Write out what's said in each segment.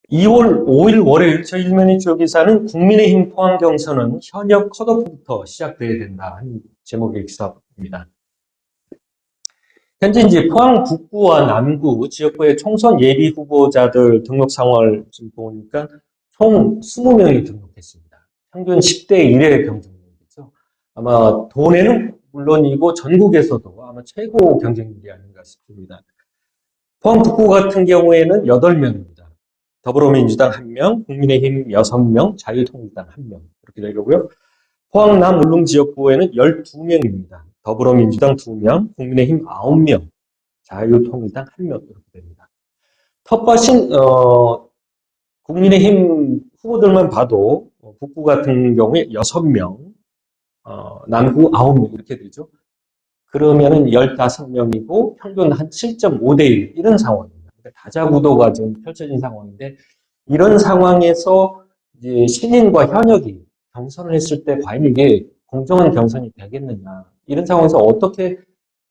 2월 5일 월요일 저희 일면의 주요기사는 국민의힘 포항 경선은 현역 컷오프부터 시작돼야 된다 하는 제목의 기사입니다. 현재 이제 포항 북구와 남구 지역구의 총선 예비 후보자들 등록 상황을 좀 보니까 총 20명이 등록했습니다. 평균 10대 1의 경쟁률이죠. 아마 도내는 물론이고 전국에서도 아마 최고 경쟁률이 아닌가 싶습니다. 포항 북구 같은 경우에는 8명입니다. 더불어민주당 1명, 국민의힘 6명, 자유통일당 1명 이렇게 되고요. 포항 남울릉 지역구에는 12명입니다. 더불어민주당 2명, 국민의힘 9명, 자유통일당 1명 이렇게 됩니다. 텃밭인 국민의힘 후보들만 봐도 북구 같은 경우에 6명, 남구 9명 이렇게 되죠. 그러면은 15명이고 평균 한 7.5대 1 이런 상황입니다. 그러니까 다자구도가 지금 펼쳐진 상황인데 이런 상황에서 이제 신인과 현역이 경선을 했을 때 과연 이게 공정한 경선이 되겠느냐 이런 상황에서 어떻게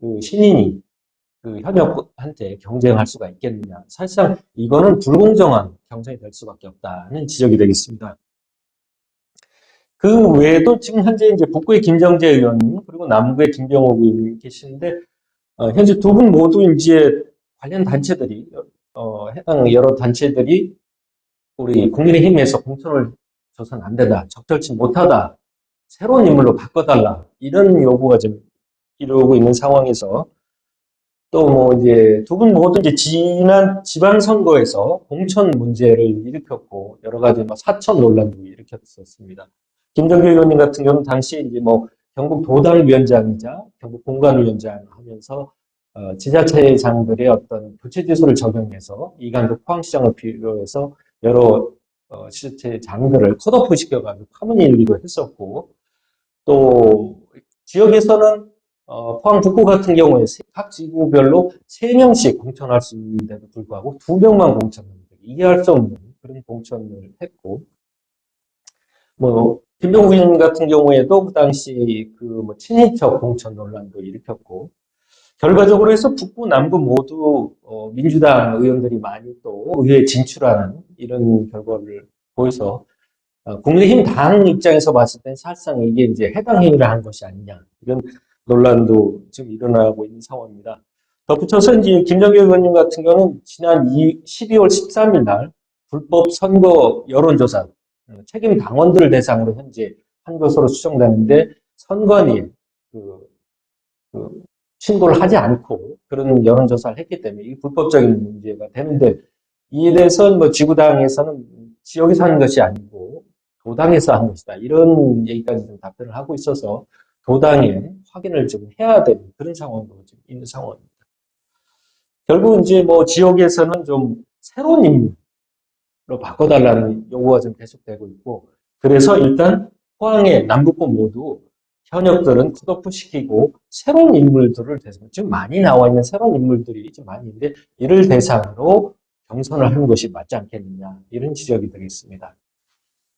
그 신인이 그 현역한테 경쟁할 수가 있겠느냐 사실상 이거는 불공정한 경선이 될 수밖에 없다는 지적이 되겠습니다. 그 외에도 지금 현재 이제 북구의 김정재 의원님 그리고 남구의 김병호 의원님 계시는데 현재 두 분 모두 이제 관련 단체들이 해당 여러 단체들이 우리 국민의힘에서 공천을 줘서는 안 되다, 적절치 못하다, 새로운 인물로 바꿔달라 이런 요구가 좀 이루어지고 있는 상황에서 또 뭐 이제 두 분 모두 이제 지난 지방선거에서 공천 문제를 일으켰고 여러 가지 뭐 사천 논란도 일으켰었습니다. 김정길 의원님 같은 경우는 당시 이제 뭐 경북 도당위원장이자 경북 공관위원장 하면서 지자체장들의 어떤 교체지수를 적용해서 이강덕 포항시장을 필요해서 여러 지자체장들을 컷오프 시켜가지고 파문이 일기도 했었고 또 지역에서는 포항 북구 같은 경우에 각 지구별로 3명씩 공천할 수 있는데도 불구하고 2명만 공천합니다. 이해할 수 없는 그런 공천을 했고 뭐 김병우 의원 같은 경우에도 그 당시 그 뭐 친인척 공천 논란도 일으켰고 결과적으로 해서 북구 남구 모두 민주당 의원들이 많이 또 의회에 진출하는 이런 결과를 보여서 국민의힘 당 입장에서 봤을 땐 사실상 이게 이제 해당 행위를 한 것이 아니냐 이런 논란도 지금 일어나고 있는 상황입니다. 덧붙여서 이제 김정길 의원님 같은 경우는 지난 12월 13일 날 불법 선거 여론조사 책임 당원들을 대상으로 현재 한 것으로 추정되는데 선관위 그, 그 신고를 하지 않고 그런 여론조사를 했기 때문에 이 불법적인 문제가 되는데 이에 대해서는 뭐 지구당에서는 지역에서 하는 것이 아니고 도당에서 한 것이다. 이런 얘기까지 좀 답변을 하고 있어서 도당에 확인을 좀 해야 되는 그런 상황으로 지금 있는 상황입니다. 결국 이제 뭐 지역에서는 좀 새로운 인물로 바꿔달라는 요구가 좀 계속되고 있고 그래서 일단 포항의 남북부 모두 현역들은 컷오프 시키고 새로운 인물들을 대상으로 지금 많이 나와 있는 새로운 인물들이 좀 많이 있는데 이를 대상으로 경선을 하는 것이 맞지 않겠느냐 이런 지적이 되겠습니다.